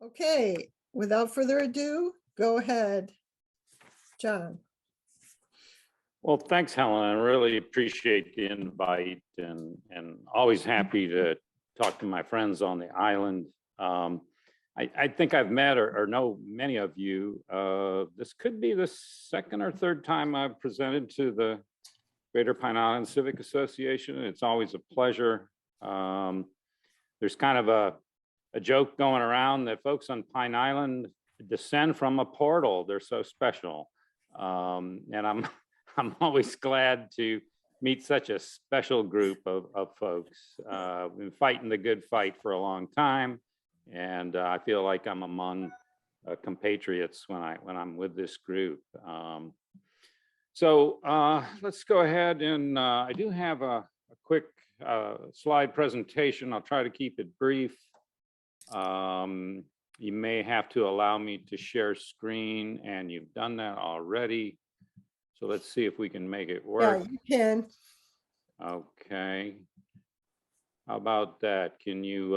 Okay, without further ado, go ahead, John. Well, thanks, Helen. I really appreciate the invite and always happy to talk to my friends on the island. I think I've met or know many of you. This could be the second or third time I've presented to the Greater Pine Island Civic Association. It's always a pleasure. There's kind of a joke going around that folks on Pine Island descend from a portal. They're so special. And I'm always glad to meet such a special group of folks. We've been fighting the good fight for a long time, and I feel like I'm among compatriots when I'm with this group. So let's go ahead and I do have a quick slide presentation. I'll try to keep it brief. You may have to allow me to share screen, and you've done that already. So let's see if we can make it work. Yeah, you can. Okay. How about that? Can you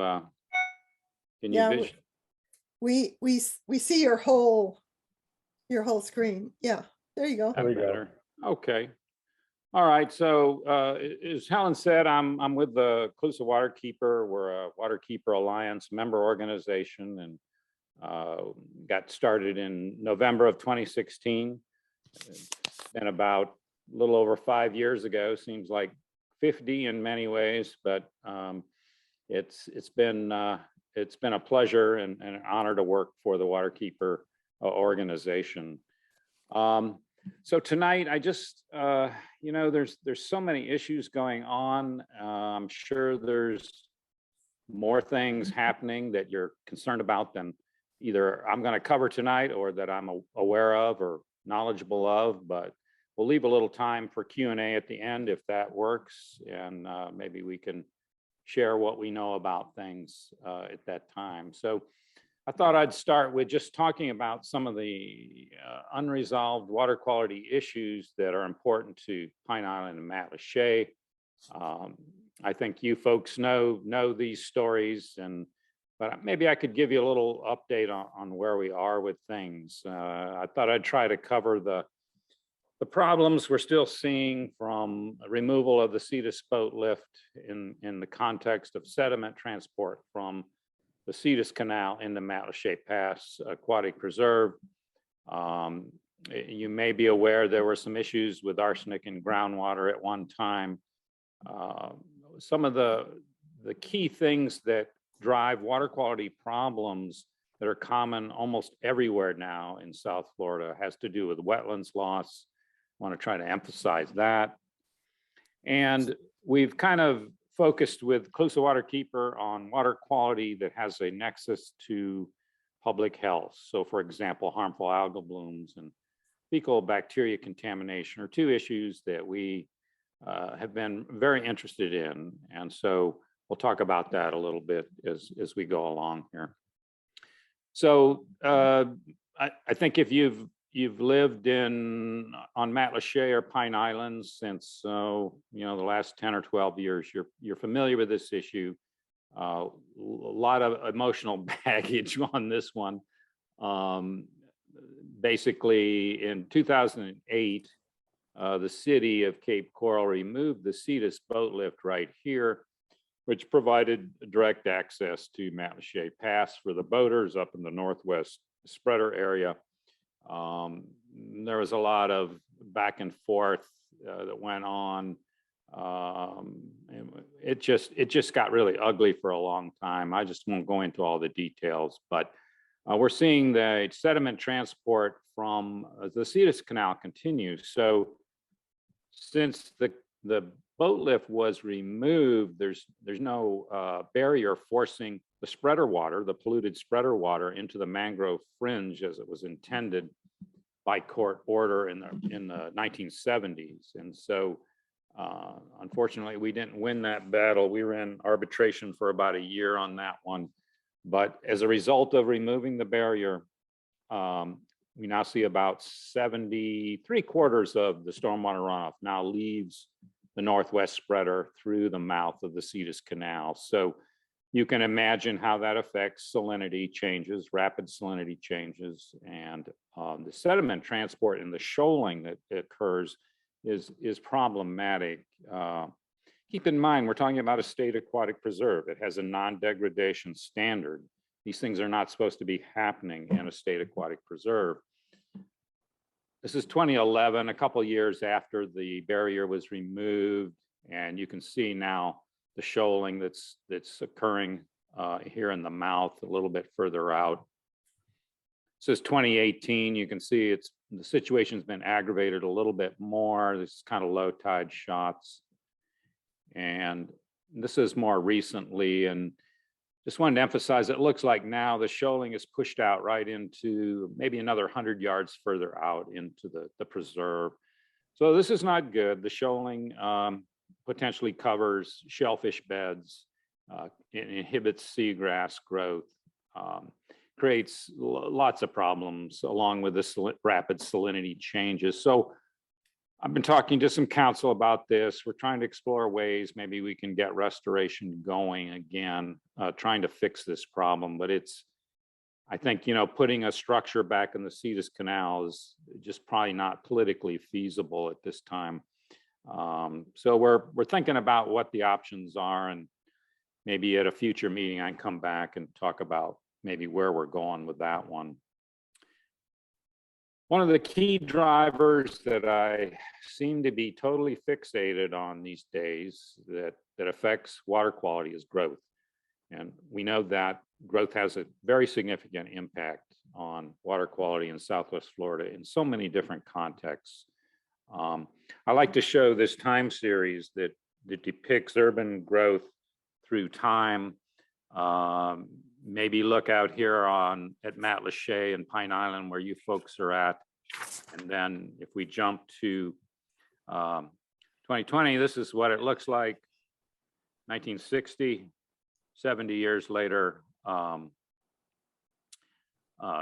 Yeah, vision? we see your whole screen. Yeah, there you go. There we go. Okay. All right. So as Helen said, I'm with the Calusa Waterkeeper. We're a Waterkeeper Alliance member organization, and got started in November of 2016. It's been about a little over 5 years ago. Seems like 50 in many ways, but it's been a pleasure and an honor to work for the Waterkeeper organization. So tonight, I just there's so many issues going on. I'm sure there's more things happening that you're concerned about than either I'm going to cover tonight or that I'm aware of or knowledgeable of, but we'll leave a little time for Q&A at the end if that works, and maybe we can share what we know about things at that time. So I thought I'd start with just talking about some of the unresolved water quality issues that are important to Pine Island and Matlacha. I think you folks know these stories, but maybe I could give you a little update on where we are with things. I thought I'd try to cover the problems we're still seeing from removal of the Cetus boat lift in the context of sediment transport from the Cetus Canal in the Matlacha Pass Aquatic Preserve. You may be aware there were some issues with arsenic in groundwater at one time. Some of the key things that drive water quality problems that are common almost everywhere now in South Florida has to do with wetlands loss. I want to try to emphasize that. And we've kind of focused with Calusa Waterkeeper on water quality that has a nexus to public health. So for example, harmful algal blooms and fecal bacteria contamination are two issues that we have been very interested in. And so we'll talk about that a little bit as we go along here. So I think if you've lived on Matlacha or Pine Islands since the last 10 or 12 years, you're familiar with this issue. A lot of emotional baggage on this one. Basically, in 2008, the city of Cape Coral removed the Cetus boat lift right here, which provided direct access to Matlacha Pass for the boaters up in the northwest spreader area. There was a lot of back and forth that went on. And it just got really ugly for a long time. I just won't go into all the details, but we're seeing the sediment transport from the Cetus Canal continues. So since the boat lift was removed, there's no barrier forcing the spreader water, the polluted spreader water, into the mangrove fringe as it was intended by court order in the 1970s. And so unfortunately, we didn't win that battle. We were in arbitration for about a year on that one. But as a result of removing the barrier, we now see about 3/4 of the stormwater runoff now leaves the northwest spreader through the mouth of the Cetus Canal. So you can imagine how that affects salinity changes, rapid salinity changes, and the sediment transport and the shoaling that occurs is problematic. Keep in mind, we're talking about a state aquatic preserve. It has a non-degradation standard. These things are not supposed to be happening in a state aquatic preserve. This is 2011, a couple years after the barrier was removed, and you can see now the shoaling that's occurring here in the mouth a little bit further out. This is 2018. You can see the situation's been aggravated a little bit more. This is kind of low tide shots. And this is more recently, and just wanted to emphasize, it looks like now the shoaling is pushed out right into maybe another 100 yards further out into the preserve. So this is not good. The shoaling potentially covers shellfish beds, it inhibits seagrass growth, creates lots of problems along with the rapid salinity changes. So I've been talking to some council about this. We're trying to explore ways maybe we can get restoration going again, trying to fix this problem. But I think, putting a structure back in the Cetus Canal is just probably not politically feasible at this time. So we're thinking about what the options are, and maybe at a future meeting I can come back and talk about maybe where we're going with that one. One of the key drivers that I seem to be totally fixated on these days that affects water quality is growth. And we know that growth has a very significant impact on water quality in Southwest Florida in so many different contexts. I like to show this time series that depicts urban growth through time. Maybe look out here at Matlacha and Pine Island where you folks are at. And then if we jump to 2020, this is what it looks like. 1960, 70 years later,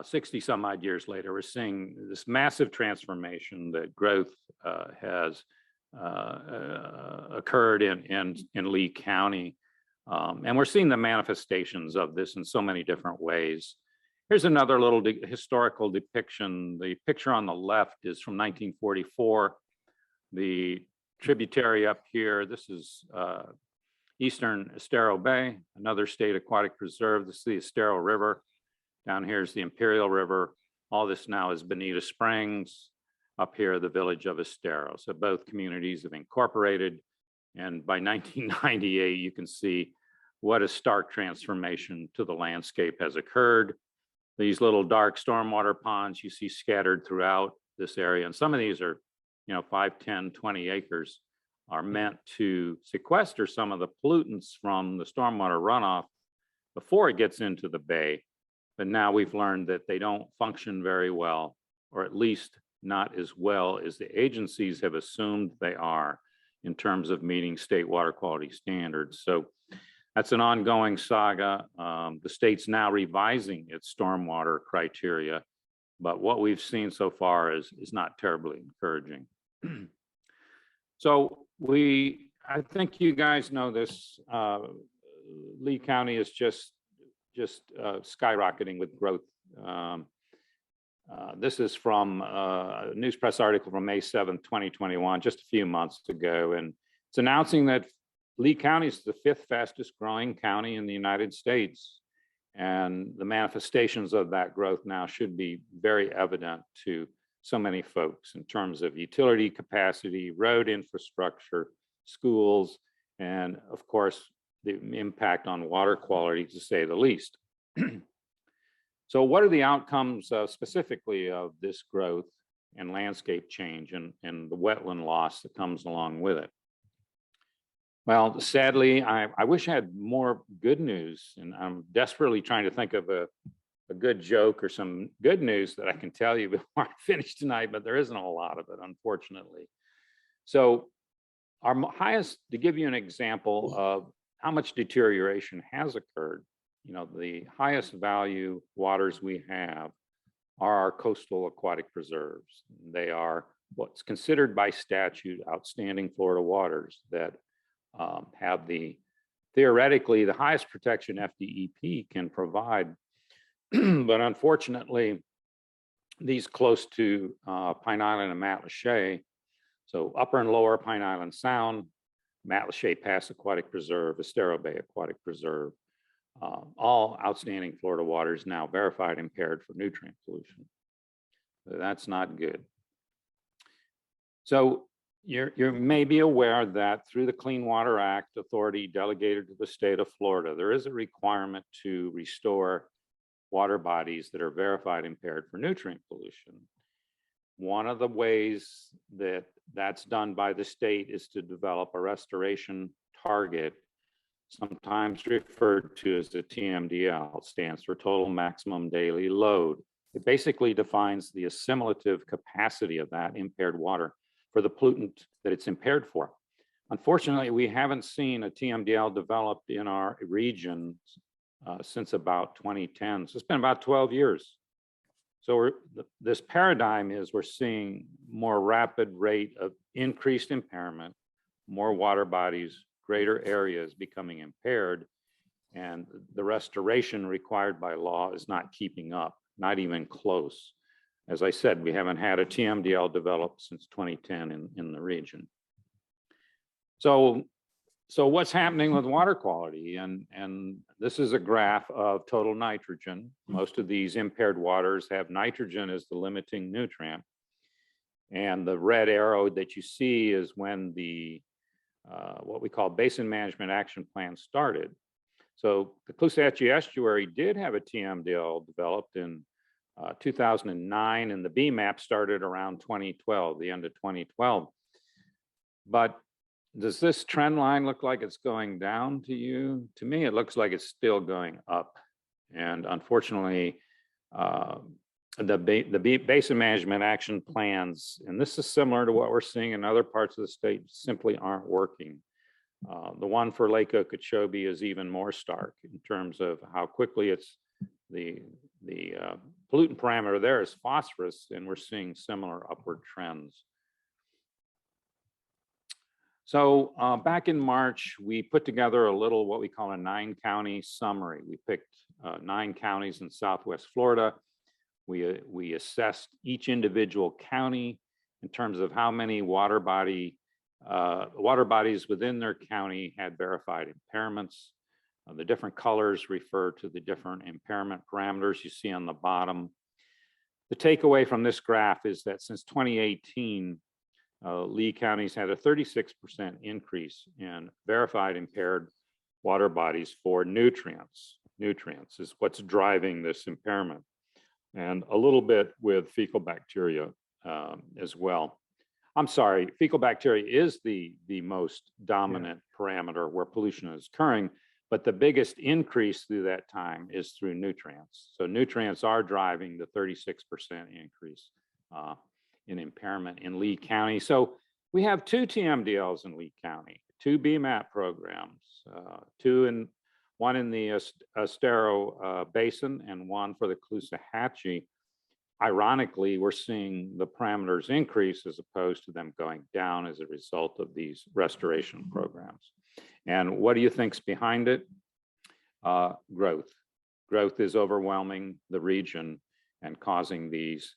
60 some odd years later, we're seeing this massive transformation that growth has occurred in Lee County. And we're seeing the manifestations of this in so many different ways. Here's another little historical depiction. The picture on the left is from 1944. The tributary up here, this is Eastern Estero Bay, another state aquatic preserve. This is the Estero River. Down here is the Imperial River. All this now is Bonita Springs. Up here, the village of Estero. So both communities have incorporated. And by 1998, you can see what a stark transformation to the landscape has occurred. These little dark stormwater ponds you see scattered throughout this area. And some of these are, 5, 10, 20 acres, are meant to sequester some of the pollutants from the stormwater runoff before it gets into the bay. But now we've learned that they don't function very well, or at least not as well as the agencies have assumed they are in terms of meeting state water quality standards. So that's an ongoing saga. The state's now revising its stormwater criteria, but what we've seen so far is not terribly encouraging. So I think you guys know this, Lee County is just skyrocketing with growth. This is from a news press article from May 7th, 2021, just a few months ago. And it's announcing that Lee County is the 5th fastest growing county in the United States. And the manifestations of that growth now should be very evident to so many folks in terms of utility capacity, road infrastructure, schools, and of course, the impact on water quality, to say the least. So what are the outcomes specifically of this growth and landscape change and the wetland loss that comes along with it? Well, sadly, I wish I had more good news, and I'm desperately trying to think of a good joke or some good news that I can tell you before I finish tonight, but there isn't a lot of it, unfortunately. So our highest, to give you an example of how much deterioration has occurred, the highest value waters we have are our coastal aquatic preserves. They are what's considered by statute outstanding Florida waters that have the theoretically the highest protection FDEP can provide. But unfortunately, these close to Pine Island and Matlacha, so Upper and Lower Pine Island Sound, Matlacha Pass Aquatic Preserve, Estero Bay Aquatic Preserve, all outstanding Florida waters now verified impaired for nutrient pollution. So that's not good. So you may be aware that through the Clean Water Act authority delegated to the state of Florida, there is a requirement to restore water bodies that are verified impaired for nutrient pollution. One of the ways that that's done by the state is to develop a restoration target, sometimes referred to as the TMDL, stands for total maximum daily load. It basically defines the assimilative capacity of that impaired water for the pollutant that it's impaired for. Unfortunately, we haven't seen a TMDL developed in our region since about 2010. So it's been about 12 years. So this paradigm is we're seeing more rapid rate of increased impairment, more water bodies, greater areas becoming impaired, and the restoration required by law is not keeping up, not even close. As I said, we haven't had a TMDL developed since 2010 in the region. So what's happening with water quality? And this is a graph of total nitrogen. Most of these impaired waters have nitrogen as the limiting nutrient. And the red arrow that you see is when the what we call Basin Management Action Plan started. So the Caloosahatchee Estuary did have a TMDL developed in 2009, and the BMAP started around 2012, the end of 2012. But does this trend line look like it's going down to you? To me, it looks like it's still going up. And unfortunately, the Basin Management Action Plans, and this is similar to what we're seeing in other parts of the state, simply aren't working. The one for Lake Okeechobee is even more stark in terms of how quickly it's the pollutant parameter there is phosphorus, and we're seeing similar upward trends. So back in March, we put together a little what we call a 9-county summary. We picked 9 counties in Southwest Florida. We assessed each individual county in terms of how many water bodies within their county had verified impairments. The different colors refer to the different impairment parameters you see on the bottom. The takeaway from this graph is that since 2018, Lee counties had a 36% increase in verified impaired water bodies for nutrients. Nutrients is what's driving this impairment, and a little bit with fecal bacteria as well. I'm sorry, fecal bacteria is the most dominant parameter where pollution is occurring, but the biggest increase through that time is through nutrients. So nutrients are driving the 36% increase in impairment in Lee County. So we have 2 TMDLs in Lee County, 2 BMAP programs, one in the Estero Basin and one for the Caloosahatchee. Ironically, we're seeing the parameters increase as opposed to them going down as a result of these restoration programs. And what do you think's behind it? Growth. Growth is overwhelming the region and causing these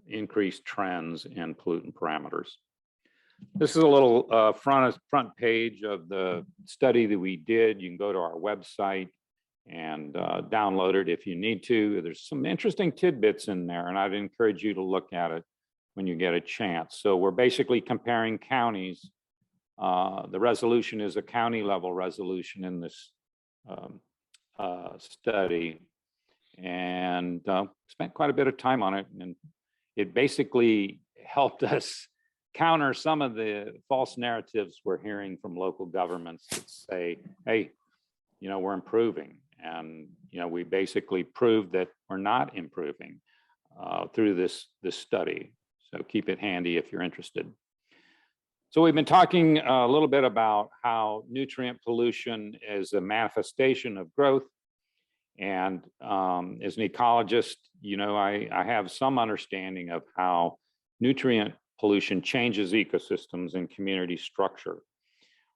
increased trends in pollutant parameters. This is a little front page of the study that we did. You can go to our website and download it if you need to. There's some interesting tidbits in there, and I'd encourage you to look at it when you get a chance. So we're basically comparing counties. The resolution is a county level resolution in this study, and spent quite a bit of time on it, and it basically helped us counter some of the false narratives we're hearing from local governments that say, hey, we're improving. And, we basically proved that we're not improving through this study. So keep it handy if you're interested. So we've been talking a little bit about how nutrient pollution is a manifestation of growth. And as an ecologist, I have some understanding of how nutrient pollution changes ecosystems and community structure.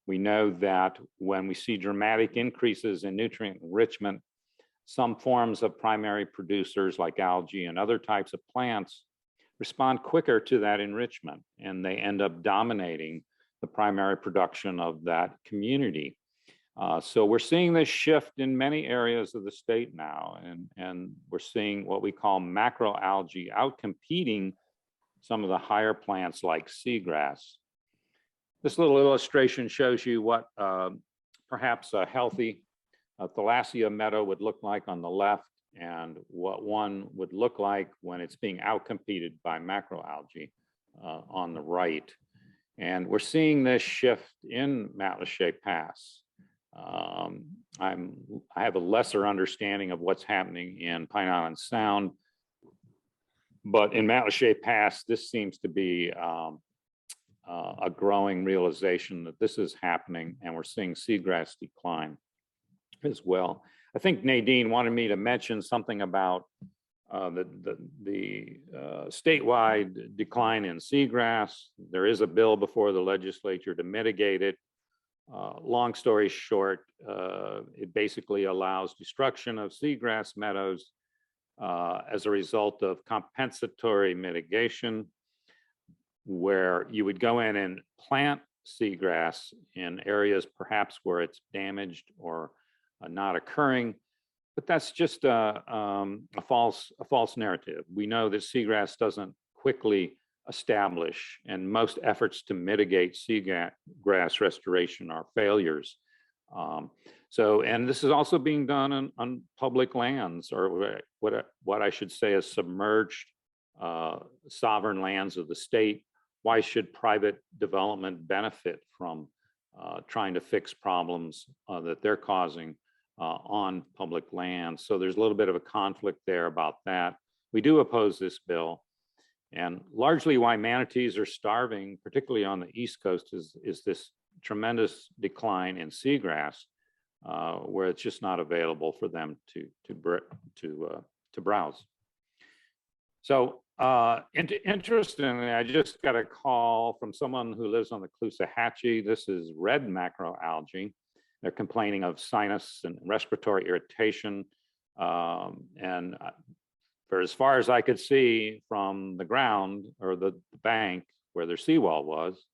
We know that when we see dramatic increases in nutrient enrichment, some forms of primary producers like algae and other types of plants respond quicker to that enrichment, and they end up dominating the primary production of that community. So we're seeing this shift in many areas of the state now, and we're seeing what we call macroalgae outcompeting some of the higher plants like seagrass. This little illustration shows you what perhaps a healthy thalassia meadow would look like on the left, and what one would look like when it's being outcompeted by macroalgae on the right. And we're seeing this shift in Matlacha Pass. I have a lesser understanding of what's happening in Pine Island Sound, but in Matlacha Pass, this seems to be a growing realization that this is happening, and we're seeing seagrass decline as well. I think Nadine wanted me to mention something about the statewide decline in seagrass. There is a bill before the legislature to mitigate it. Long story short, it basically allows destruction of seagrass meadows as a result of compensatory mitigation, where you would go in and plant seagrass in areas perhaps where it's damaged or not occurring. But that's just a false narrative. We know that seagrass doesn't quickly establish, and most efforts to mitigate seagrass restoration are failures. And this is also being done on public lands, or what I should say is submerged sovereign lands of the state. Why should private development benefit from trying to fix problems that they're causing on public land? So there's a little bit of a conflict there about that. We do oppose this bill. And largely why manatees are starving, particularly on the East Coast, is this tremendous decline in seagrass, where it's just not available for them to browse. So interestingly, I just got a call from someone who lives on the Caloosahatchee. This is red macroalgae. They're complaining of sinus and respiratory irritation. And for as far as I could see from the ground or the bank where their seawall was,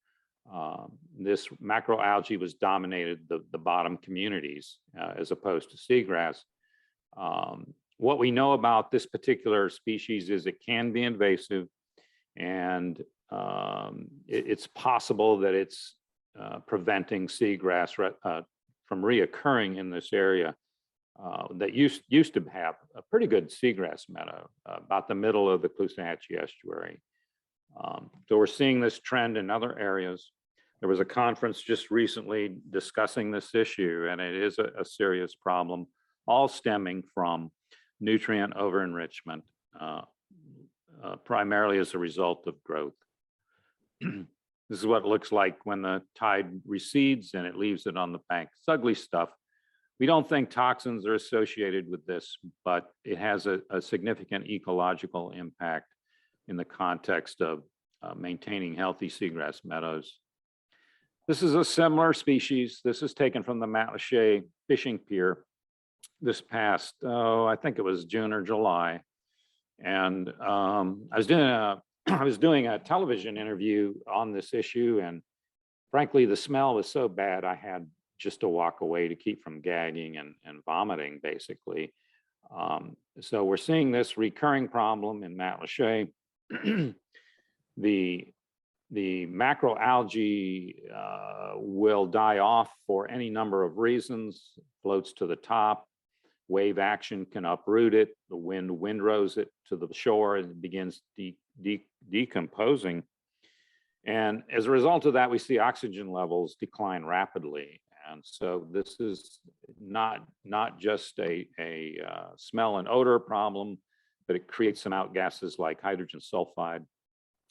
this macroalgae was dominated the bottom communities as opposed to seagrass. What we know about this particular species is it can be invasive, and it's possible that it's preventing seagrass from reoccurring in this area that used to have a pretty good seagrass meadow about the middle of the Caloosahatchee estuary. So we're seeing this trend in other areas. There was a conference just recently discussing this issue, and it is a serious problem, all stemming from nutrient over-enrichment, primarily as a result of growth. This is what it looks like when the tide recedes and it leaves it on the bank. It's ugly stuff. We don't think toxins are associated with this, but it has a significant ecological impact in the context of maintaining healthy seagrass meadows. This is a similar species. This is taken from the Matlacha fishing pier this past, I think it was June or July. And I was doing a television interview on this issue, and frankly, the smell was so bad I had just to walk away to keep from gagging and vomiting, basically. So we're seeing this recurring problem in Matlacha. The macroalgae will die off for any number of reasons. Floats to the top, wave action can uproot it, the wind windrows it to the shore, and it begins decomposing. And as a result of that, we see oxygen levels decline rapidly. And so this is not just a smell and odor problem, but it creates some outgases like hydrogen sulfide.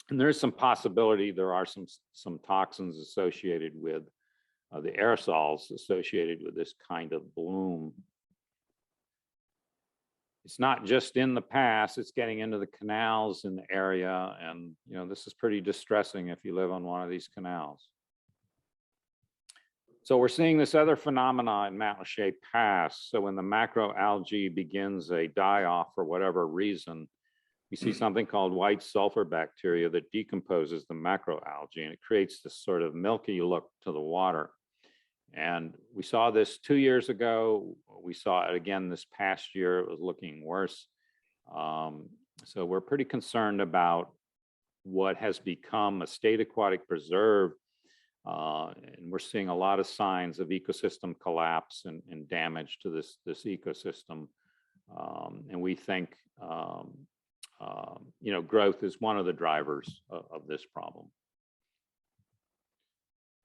And there's some possibility there are some toxins associated with the aerosols associated with this kind of bloom. It's not just in the pass, it's getting into the canals in the area. And, you know, this is pretty distressing if you live on one of these canals. So we're seeing this other phenomena in Matlacha Pass. So when the macroalgae begins a die-off for whatever reason, we see something called white sulfur bacteria that decomposes the macroalgae, and it creates this sort of milky look to the water. And we saw this 2 years ago. We saw it again this past year. It was looking worse. So we're pretty concerned about what has become a state aquatic preserve. And we're seeing a lot of signs of ecosystem collapse and damage to this ecosystem. And we think, growth is one of the drivers of this problem.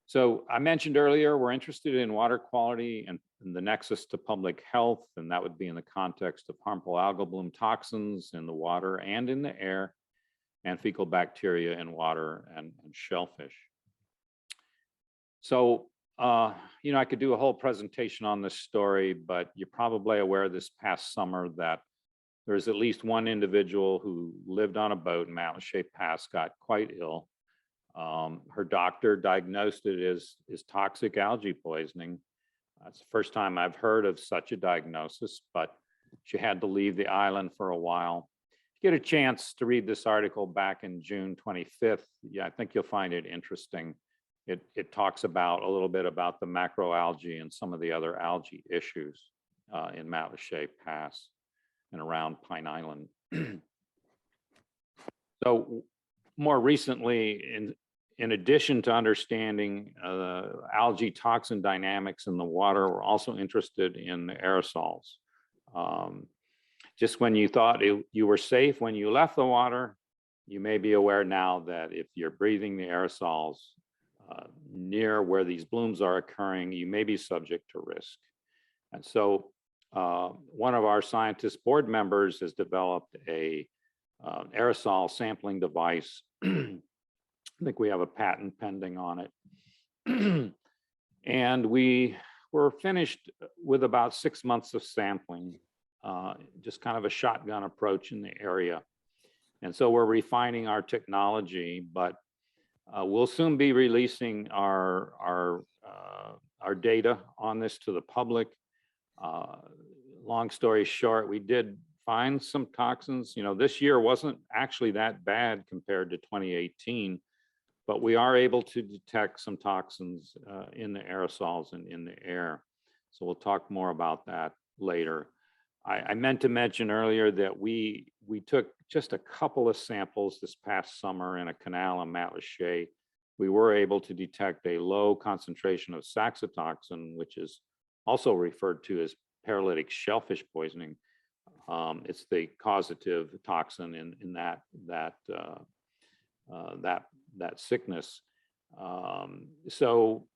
So I mentioned earlier, we're interested in water quality and the nexus to public health, and that would be in the context of harmful algal bloom toxins in the water and in the air, and fecal bacteria in water and shellfish. So, I could do a whole presentation on this story, but you're probably aware this past summer that there's at least one individual who lived on a boat in Matlacha Pass, got quite ill. Her doctor diagnosed it as toxic algae poisoning. That's the first time I've heard of such a diagnosis, but she had to leave the island for a while. If you get a chance to read this article back in June 25th, I think you'll find it interesting. It talks about a little bit about the macroalgae and some of the other algae issues in Matlacha Pass and around Pine Island. So more recently, in addition to understanding algae toxin dynamics in the water, we're also interested in the aerosols. Just when you thought you were safe when you left the water, you may be aware now that if you're breathing the aerosols near where these blooms are occurring, you may be subject to risk. And so one of our scientist board members has developed a aerosol sampling device. I think we have a patent pending on it. And we were finished with about 6 months of sampling, just kind of a shotgun approach in the area. And so we're refining our technology, but we'll soon be releasing our data on this to the public. Long story short, we did find some toxins. This year wasn't actually that bad compared to 2018, but we are able to detect some toxins in the aerosols and in the air. So we'll talk more about that later. I meant to mention earlier that we took just a couple of samples this past summer in a canal in Matlacha. We were able to detect a low concentration of saxotoxin, which is also referred to as paralytic shellfish poisoning. It's the causative toxin in that sickness. So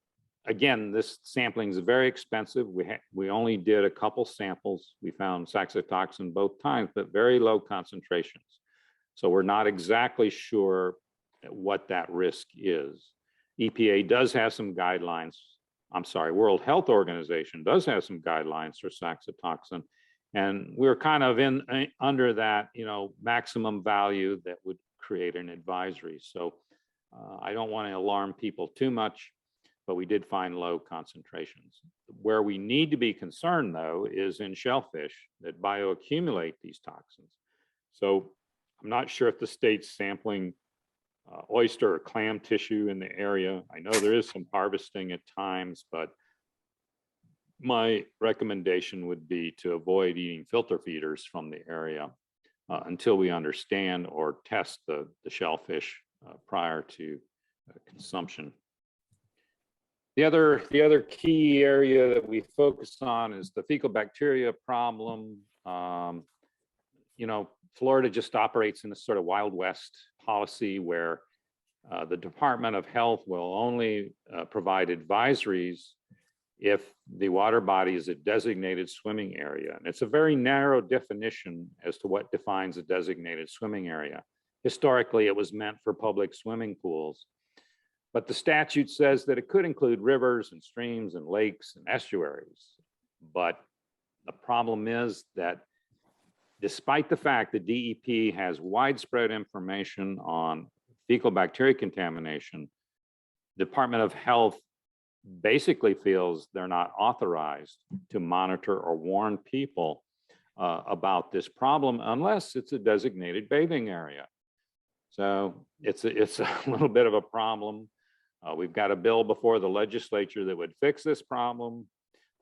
again, this sampling is very expensive. We only did a couple samples. We found saxotoxin both times, but very low concentrations. So we're not exactly sure what that risk is. EPA does have some guidelines. I'm sorry, World Health Organization does have some guidelines for saxotoxin. And we're kind of under that, maximum value that would create an advisory. So I don't want to alarm people too much, but we did find low concentrations. Where we need to be concerned, though, is in shellfish that bioaccumulate these toxins. So I'm not sure if the state's sampling oyster or clam tissue in the area. I know there is some harvesting at times, but my recommendation would be to avoid eating filter feeders from the area until we understand or test the shellfish prior to consumption. The other key area that we focus on is the fecal bacteria problem. Florida just operates in this sort of Wild West policy where the Department of Health will only provide advisories if the water body is a designated swimming area. And it's a very narrow definition as to what defines a designated swimming area. Historically, it was meant for public swimming pools, but the statute says that it could include rivers and streams and lakes and estuaries. But the problem is that despite the fact that DEP has widespread information on fecal bacteria contamination, Department of Health basically feels they're not authorized to monitor or warn people about this problem unless it's a designated bathing area. So it's a little bit of a problem. We've got a bill before the legislature that would fix this problem.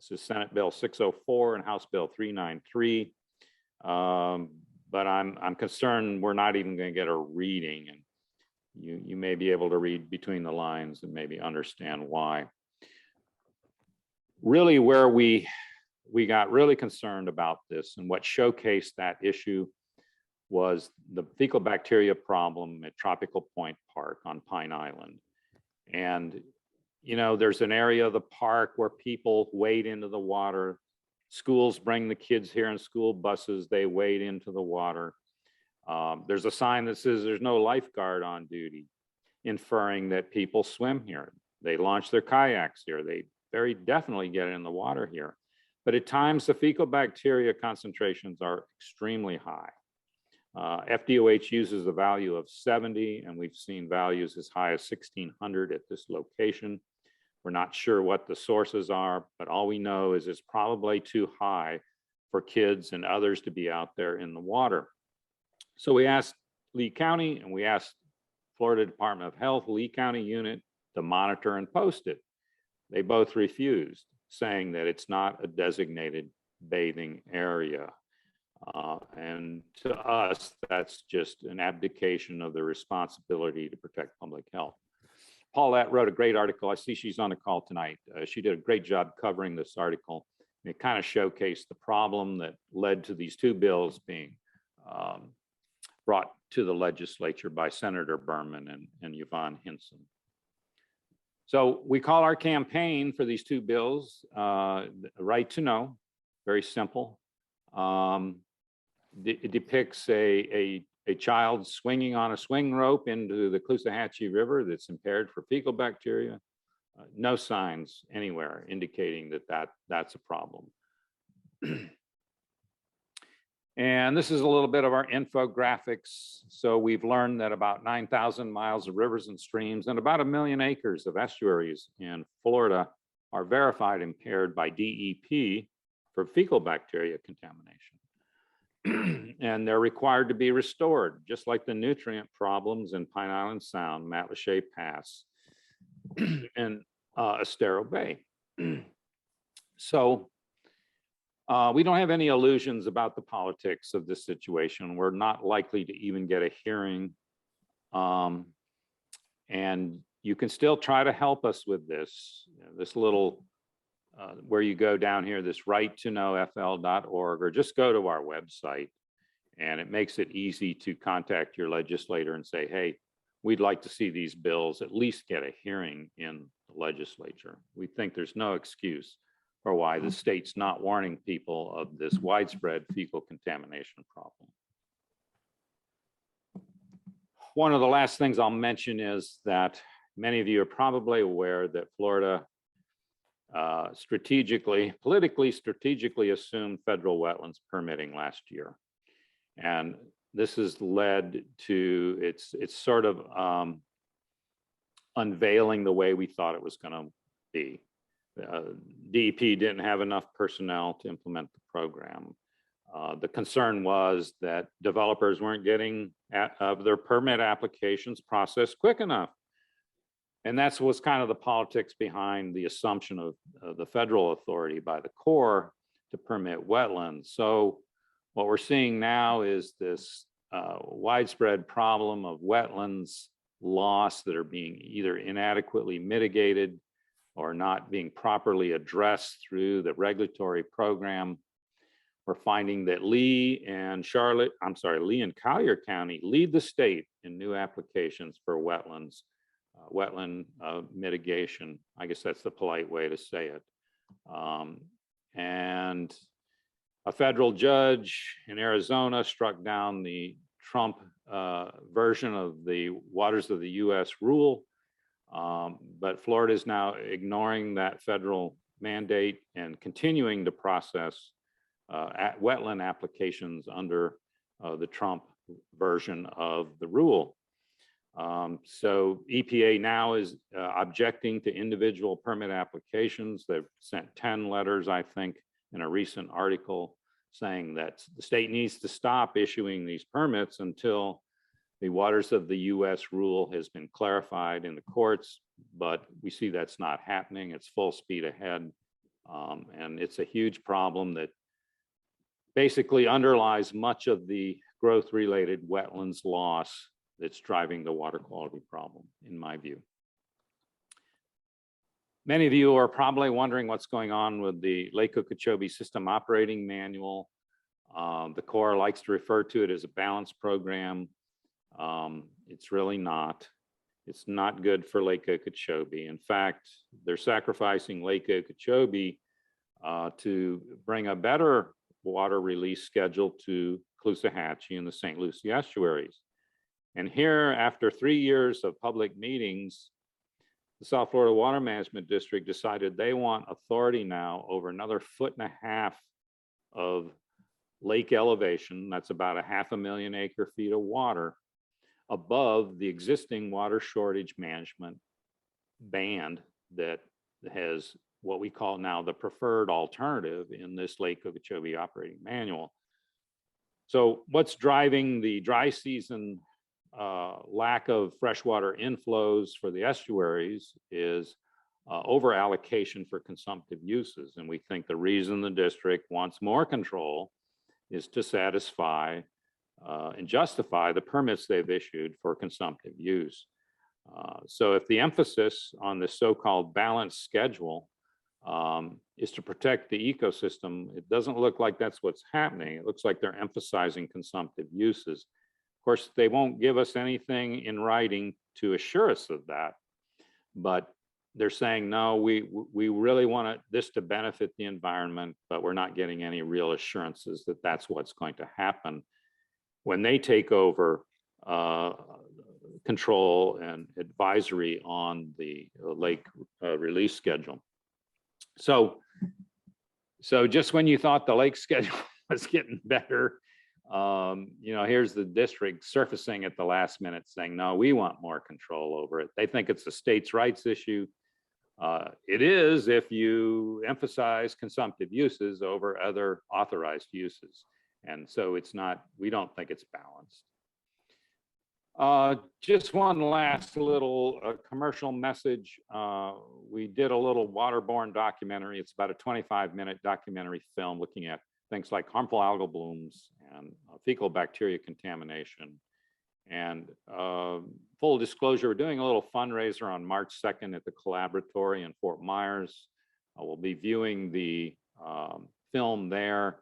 This is Senate Bill 604 and House Bill 393. But I'm concerned we're not even going to get a reading, and you may be able to read between the lines and maybe understand why. Really, where we got really concerned about this and what showcased that issue was the fecal bacteria problem at Tropical Point Park on Pine Island. And, you know, there's an area of the park where people wade into the water. Schools bring the kids here in school buses, they wade into the water. There's a sign that says there's no lifeguard on duty, inferring that people swim here. They launch their kayaks here. They very definitely get in the water here. But at times the fecal bacteria concentrations are extremely high. FDOH uses a value of 70, and we've seen values as high as 1,600 at this location. We're not sure what the sources are, but all we know is it's probably too high for kids and others to be out there in the water. So we asked Lee County and we asked Florida Department of Health, Lee County unit, to monitor and post it. They both refused, saying that it's not a designated bathing area. And to us, that's just an abdication of the responsibility to protect public health. Paulette wrote a great article. I see she's on the call tonight. She did a great job covering this article. It kind of showcased the problem that led to these two bills being brought to the legislature by Senator Berman and Yvonne Hinson. So we call our campaign for these two bills Right to Know, very simple. It depicts a child swinging on a swing rope into the Caloosahatchee River that's impaired for fecal bacteria. No signs anywhere indicating that's a problem. And this is a little bit of our infographics. So we've learned that about 9,000 miles of rivers and streams and about 1 million acres of estuaries in Florida are verified impaired by DEP for fecal bacteria contamination. And they're required to be restored, just like the nutrient problems in Pine Island Sound, Matlacha Pass, and Estero Bay. So we don't have any illusions about the politics of this situation. We're not likely to even get a hearing. And you can still try to help us with this. This little, where you go down here, this righttoknowfl.org, or just go to our website. And it makes it easy to contact your legislator and say, hey, we'd like to see these bills at least get a hearing in the legislature. We think there's no excuse for why the state's not warning people of this widespread fecal contamination problem. One of the last things I'll mention is that many of you are probably aware that Florida politically strategically assumed federal wetlands permitting last year. And this has led to its sort of unveiling the way we thought it was going to be. DEP didn't have enough personnel to implement the program. The concern was that developers weren't getting their permit applications processed quick enough. And that's what's kind of the politics behind the assumption of the federal authority by the Corps to permit wetlands. So what we're seeing now is this widespread problem of wetlands loss that are being either inadequately mitigated or not being properly addressed through the regulatory program. We're finding that Lee and Collier County lead the state in new applications for wetlands, wetland mitigation. I guess that's the polite way to say it. And a federal judge in Arizona struck down the Trump version of the Waters of the US rule. But Florida is now ignoring that federal mandate and continuing to process wetland applications under the Trump version of the rule. So EPA now is objecting to individual permit applications. They've sent 10 letters, I think, in a recent article saying that the state needs to stop issuing these permits until the waters of the US rule has been clarified in the courts, but we see that's not happening. It's full speed ahead. And it's a huge problem that basically underlies much of the growth-related wetlands loss that's driving the water quality problem, in my view. Many of you are probably wondering what's going on with the Lake Okeechobee System Operating Manual. The Corps likes to refer to it as a balance program. It's really not. It's not good for Lake Okeechobee. In fact, they're sacrificing Lake Okeechobee to bring a better water release schedule to Caloosahatchee and the St. Lucie estuaries. And here, after 3 years of public meetings, the South Florida Water Management District decided they want authority now over another 1.5 feet of lake elevation. That's about 500,000 acre-feet of water above the existing water shortage management band that has what we call now the preferred alternative in this Lake Okeechobee operating manual. So what's driving the dry season lack of freshwater inflows for the estuaries is over allocation for consumptive uses. And we think the reason the district wants more control is to satisfy and justify the permits they've issued for consumptive use. So if the emphasis on the so-called balanced schedule is to protect the ecosystem, it doesn't look like that's what's happening. It looks like they're emphasizing consumptive uses. Of course, they won't give us anything in writing to assure us of that, but they're saying, no, we really want this to benefit the environment, but we're not getting any real assurances that that's what's going to happen when they take over control and advisory on the lake release schedule. So just when you thought the lake schedule was getting better, here's the district surfacing at the last minute saying, no, we want more control over it. They think it's a states' rights issue. It is if you emphasize consumptive uses over other authorized uses. And so it's not, we don't think it's balanced. Just one last little commercial message. We did a little waterborne documentary. It's about a 25-minute documentary film looking at things like harmful algal blooms and fecal bacteria contamination. And full disclosure, we're doing a little fundraiser on March 2nd at the Collaboratory in Fort Myers. We'll be viewing the film there.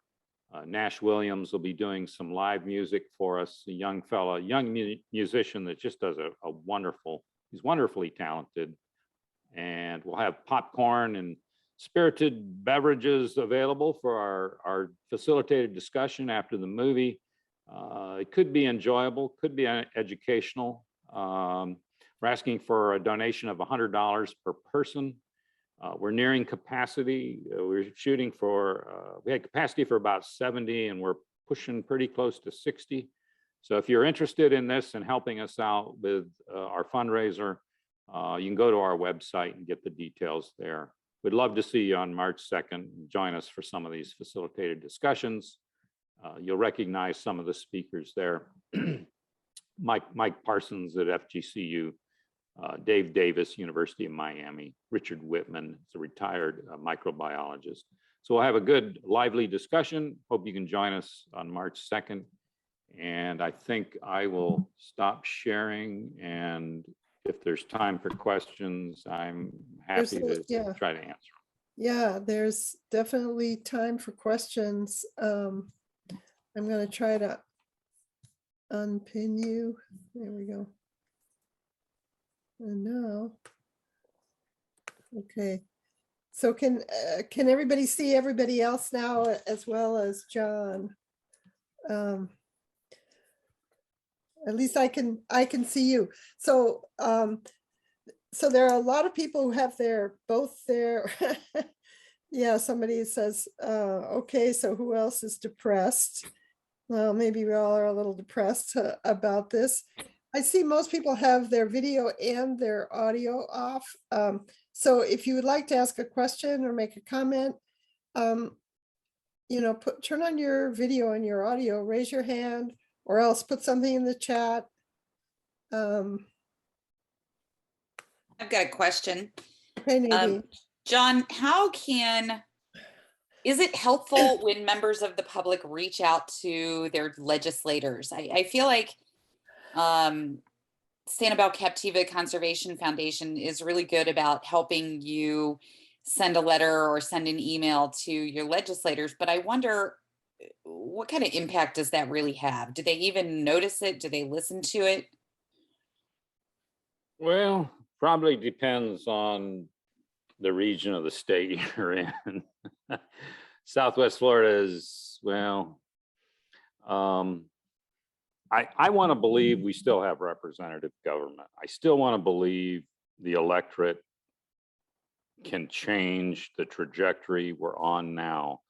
Nash Williams will be doing some live music for us, a young fella, young musician that just does a wonderful, he's wonderfully talented. And we'll have popcorn and spirited beverages available for our facilitated discussion after the movie. It could be enjoyable, could be educational. We're asking for a donation of $100 per person. We're nearing capacity. We're shooting for, we had capacity for about 70 and we're pushing pretty close to 60. So if you're interested in this and helping us out with our fundraiser, you can go to our website and get the details there. We'd love to see you on March 2nd. Join us for some of these facilitated discussions. You'll recognize some of the speakers there. Mike Parsons at FGCU, Dave Davis, University of Miami, Richard Whitman, is a retired microbiologist. So we'll have a good, lively discussion. Hope you can join us on March 2nd. And I think I will stop sharing. And if there's time for questions, I'm happy to try to answer. Yeah, there's definitely time for questions. I'm going to try to unpin you. There we go. And now, okay. So can everybody see everybody else now as well as John? At least I can see you. So so there are a lot of people who have both their yeah, somebody says, okay, so who else is depressed? Well, maybe we all are a little depressed about this. I see most people have their video and their audio off. So if you would like to ask a question or make a comment, you know, turn on your video and your audio, raise your hand, or else put something in the chat. I've got a question. Okay, Nadine. John, is it helpful when members of the public reach out to their legislators? I feel like Sanibel Captiva Conservation Foundation is really good about helping you send a letter or send an email to your legislators, but I wonder what kind of impact does that really have? Do they even notice it? Do they listen to it? Well, probably depends on the region of the state you're in. Southwest Florida is, well, I want to believe we still have representative government. I still want to believe the electorate can change the trajectory we're on now.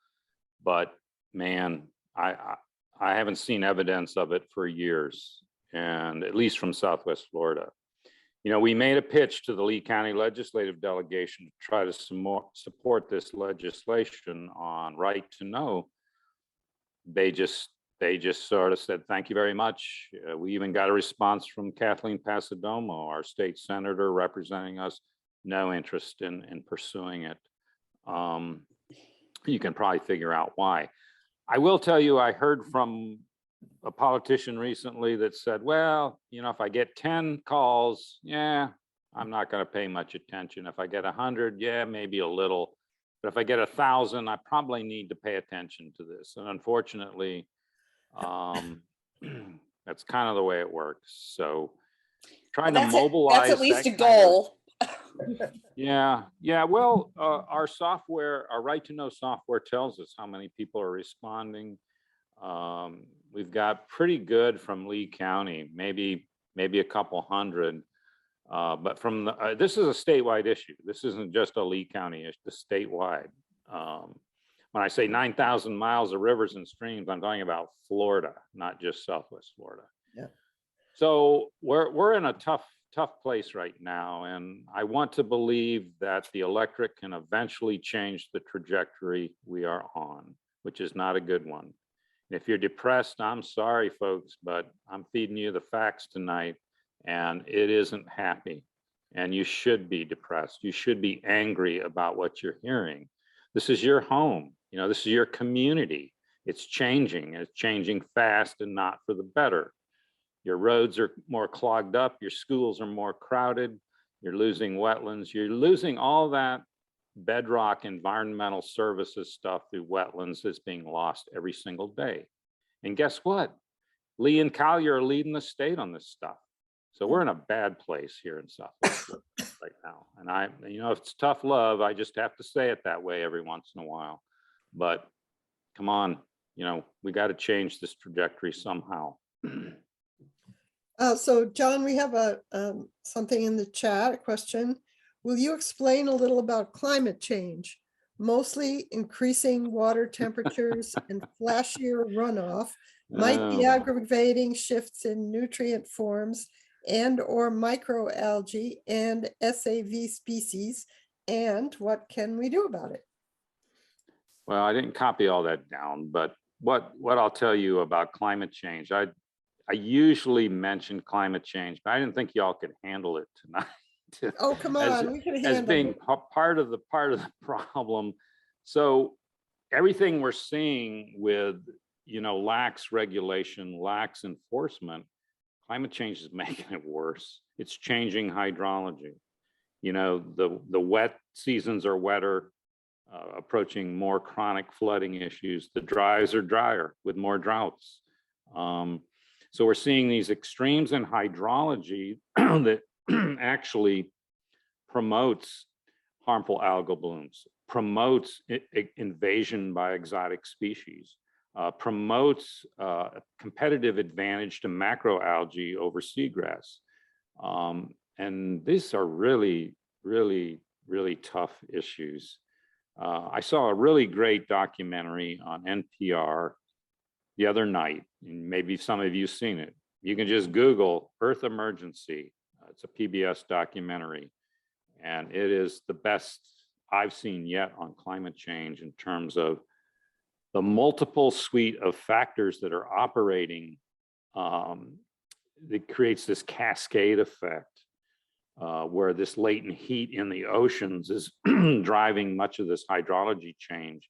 But man, I haven't seen evidence of it for years, and at least from Southwest Florida. You know, we made a pitch to the Lee County Legislative Delegation to try to support this legislation on right to know. They just sort of said, thank you very much. We even got a response from Kathleen Pasadomo, our state senator representing us, no interest in pursuing it. You can probably figure out why. I will tell you, I heard from a politician recently that said, well, you know, if I get 10 calls, yeah, I'm not going to pay much attention. If I get 100, yeah, maybe a little. But if I get 1,000, I probably need to pay attention to this. And unfortunately, that's kind of the way it works. So trying to mobilize. That's at least a goal. Yeah. Well, our software, our right to know software tells us how many people are responding. We've got pretty good from Lee County, maybe a couple hundred. But from the, this is a statewide issue. This isn't just a Lee County issue, it's statewide. When I say 9,000 miles of rivers and streams, I'm talking about Florida, not just Southwest Florida. Yeah. So we're in a tough place right now, and I want to believe that the electorate can eventually change the trajectory we are on, which is not a good one. If you're depressed, I'm sorry, folks, but I'm feeding you the facts tonight, and it isn't happy. And you should be depressed. You should be angry about what you're hearing. This is your home. You know, this is your community. It's changing fast and not for the better. Your roads are more clogged up. Your schools are more crowded. You're losing wetlands. You're losing all that bedrock environmental services stuff through wetlands that's being lost every single day. And guess what? Lee and Collier are leading the state on this stuff. So we're in a bad place here in Southwest right now. And you know, it's tough love. I just have to say it that way every once in a while. But come on, you know, we got to change this trajectory somehow. So John, we have something in the chat, a question. Will you explain a little about climate change? Mostly increasing water temperatures and flashier runoff might be aggravating shifts in nutrient forms and or microalgae and SAV species. And what can we do about it? Well, I didn't copy all that down, but what I'll tell you about climate change, I usually mention climate change, but I didn't think y'all could handle it tonight. Oh, come on, we can handle as being it. part of the problem. So everything we're seeing with, you know, lax regulation, lax enforcement, climate change is making it worse. It's changing hydrology. You know, the wet seasons are wetter, approaching more chronic flooding issues. The dries are drier with more droughts. So we're seeing these extremes in hydrology that actually promotes harmful algal blooms, promotes invasion by exotic species, promotes a competitive advantage to macroalgae over seagrass. And these are really, really, really tough issues. I saw a really great documentary on NPR the other night, and maybe some of you seen it. you can just Google Earth Emergency. It's a PBS documentary, and it is the best I've seen yet on climate change in terms of the multiple suite of factors that are operating. That creates this cascade effect where this latent heat in the oceans is driving much of this hydrology change.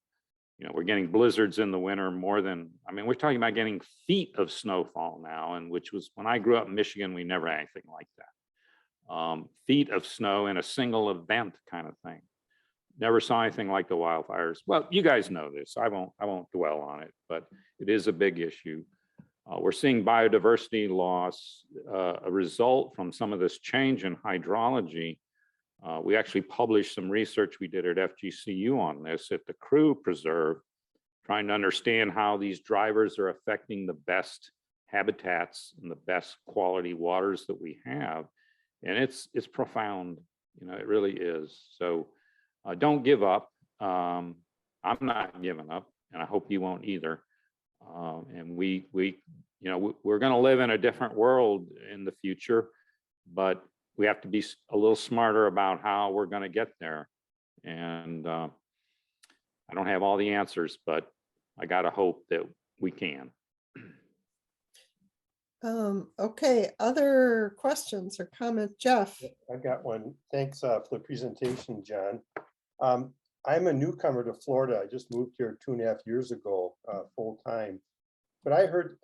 You know, we're getting blizzards in the winter more than, I mean, we're talking about getting feet of snowfall now, and which was, when I grew up in Michigan, we never had anything like that. Feet of snow in a single event kind of thing. Never saw anything like the wildfires. Well, you guys know this. I won't dwell on it, but it is a big issue. We're seeing biodiversity loss, a result from some of this change in hydrology. We actually published some research we did at FGCU on this at the Crew Preserve, trying to understand how these drivers are affecting the best habitats and the best quality waters that we have. And it's profound, you know, it really is. So don't give up. I'm not giving up, and I hope you won't either. And we you know, we're going to live in a different world in the future, but we have to be a little smarter about how we're going to get there. And I don't have all the answers, but I got to hope that we can. Okay, other questions or comments? Jeff? I got one. Thanks for the presentation, John. I'm a newcomer to Florida. I just moved here 2.5 years ago, full time. But I heard,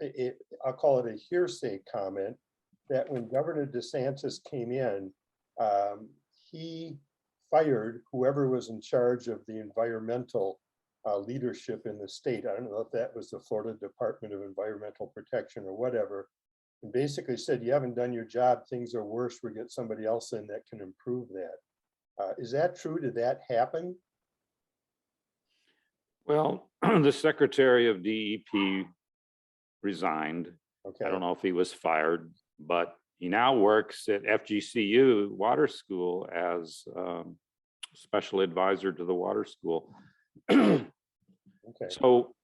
I'll call it a hearsay comment, that when Governor DeSantis came in, he fired whoever was in charge of the environmental leadership in the state. I don't know if that was the Florida Department of Environmental Protection or whatever, and basically said, you haven't done your job, things are worse, we get somebody else in that can improve that. Is that true? Did that happen? Well, the Secretary of DEP resigned. Okay. I don't know if he was fired, but he now works at FGCU Water School as special advisor to the water school. Okay. So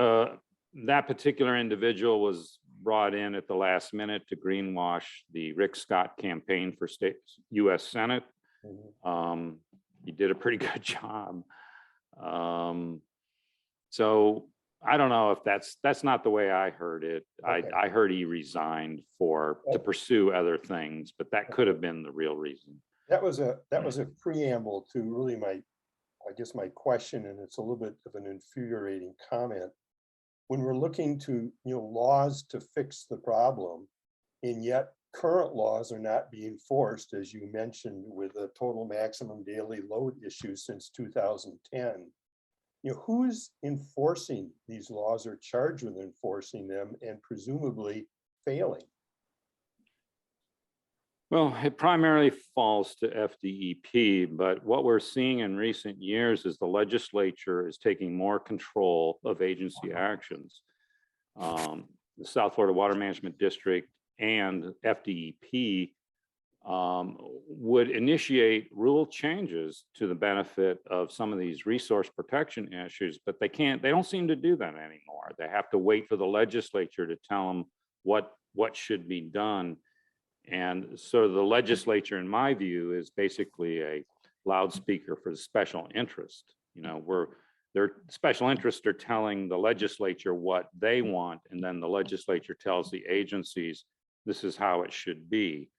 that particular individual was brought in at the last minute to greenwash the Rick Scott campaign for state U.S. Senate. Mm-hmm. He did a pretty good job. So I don't know if that's not the way I heard it. Okay. I heard he resigned to pursue other things, but that could have been the real reason. That was a preamble to really my question, and it's a little bit of an infuriating comment. When we're looking to, laws to fix the problem, and yet current laws are not being enforced, as you mentioned, with a total maximum daily load issue since 2010. Who's enforcing these laws or charged with enforcing them and presumably failing? Well, it primarily falls to FDEP, but what we're seeing in recent years is the legislature is taking more control of agency actions. The South Florida Water Management District and FDEP would initiate rule changes to the benefit of some of these resource protection issues, but they don't seem to do that anymore. They have to wait for the legislature to tell them what should be done. And so the legislature, in my view, is basically a loudspeaker for the special interest. Their special interests are telling the legislature what they want, and then the legislature tells the agencies, this is how it should be.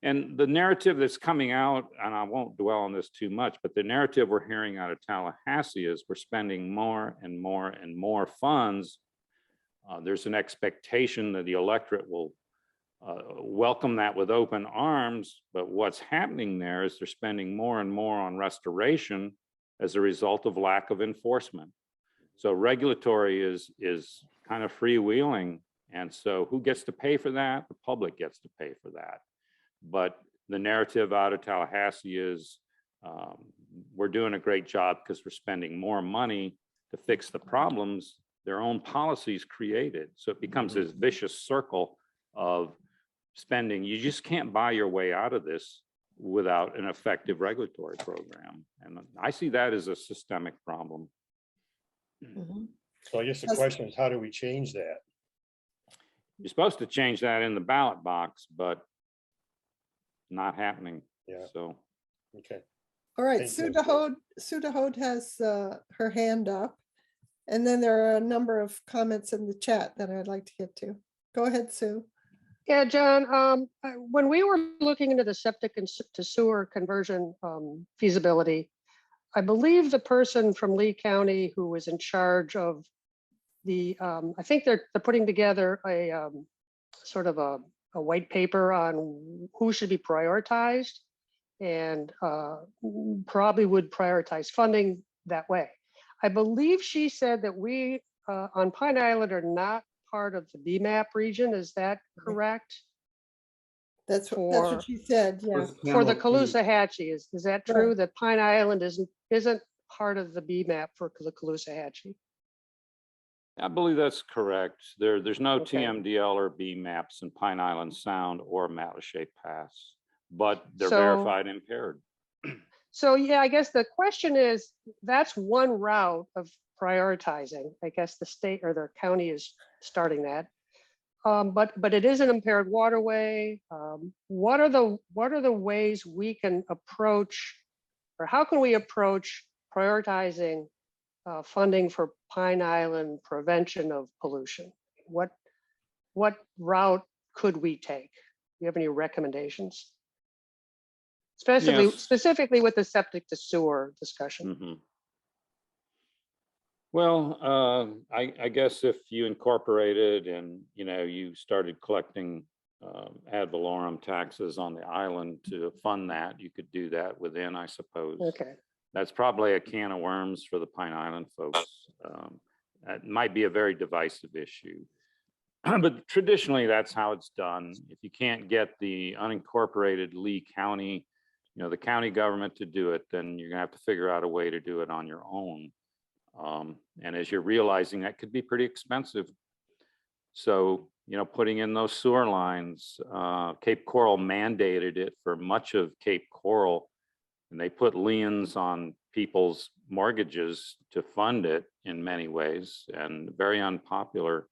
And the narrative that's coming out, and I won't dwell on this too much, but the narrative we're hearing out of Tallahassee is we're spending more and more and more funds. There's an expectation that the electorate will welcome that with open arms, but what's happening there is they're spending more and more on restoration as a result of lack of enforcement. So regulatory is kind of freewheeling. And so who gets to pay for that? The public gets to pay for that. But the narrative out of Tallahassee is we're doing a great job because we're spending more money to fix the problems their own policies created. So it becomes this vicious circle of spending. You just can't buy your way out of this without an effective regulatory program. And I see that as a systemic problem. So I guess the question is, how do we change that? You're supposed to change that in the ballot box, but not happening. Yeah. So, Okay. All right, Thank Sue you. DeHode has her hand up. And then there are a number of comments in the chat that I'd like to get to. Go ahead, Sue. Yeah, John, when we were looking into the septic and to sewer conversion feasibility, I believe the person from Lee County who was in charge of the, I think they're putting together a sort of a white paper on who should be prioritized, and probably would prioritize funding that way. I believe she said that we on Pine Island are not part of the BMAP region. Is that correct? That's what she said, yeah. For the Calusa is that true, Right. that Pine Island isn't part of the BMAP for the Calusa? I believe that's correct. There's no Okay. TMDL or B maps in Pine Island Sound or Matlacha Pass, but they're So- verified impaired. So yeah, I guess the question is, that's one route of prioritizing. I guess the state or the county is starting that. But it is an impaired waterway. What are the ways we can approach, or how can we approach prioritizing funding for Pine Island prevention of pollution? What route could we take? Do you have any recommendations? Yes. Specifically with the septic to sewer discussion. Mhm. Well, I guess if you incorporated and, you started collecting ad valorem taxes on the island to fund that, you could do that within, I suppose. Okay. That's probably a can of worms for the Pine Island folks. That might be a very divisive issue. But traditionally, that's how it's done. If you can't get the unincorporated Lee County, the county government to do it, then you're gonna have to figure out a way to do it on your own. And as you're realizing, that could be pretty expensive. So, putting in those sewer lines, Cape Coral mandated it for much of Cape Coral, and they put liens on people's mortgages to fund it in many ways, and very unpopular.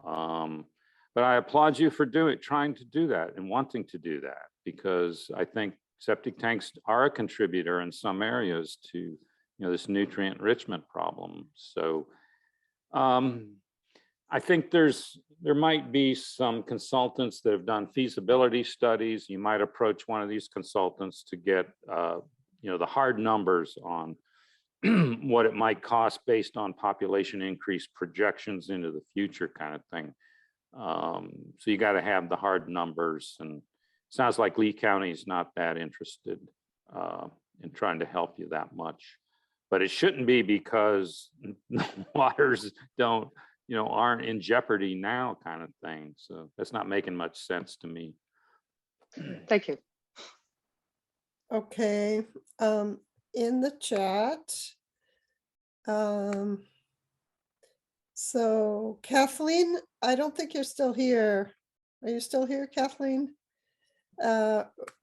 But I applaud you for trying to do that and wanting to do that, because I think septic tanks are a contributor in some areas to this nutrient enrichment problem. So I think there might be some consultants that have done feasibility studies. You might approach one of these consultants to get the hard numbers on what it might cost based on population increase projections into the future, kind of thing. So you got to have the hard numbers, and it sounds like Lee County is not that interested in trying to help you that much. But it shouldn't be, because waters aren't in jeopardy now, kind of thing. So that's not making much sense to me. Thank you. Okay, in the chat. So Kathleen, I don't think you're still here. Are you still here, Kathleen?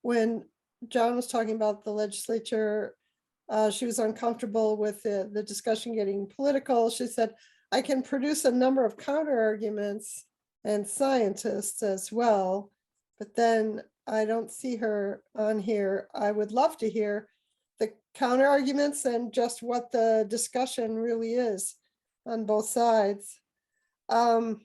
When John was talking about the legislature, she was uncomfortable with the discussion getting political. She said, I can produce a number of counter arguments and scientists as well, but then I don't see her on here. I would love to hear the counter arguments and just what the discussion really is on both sides. But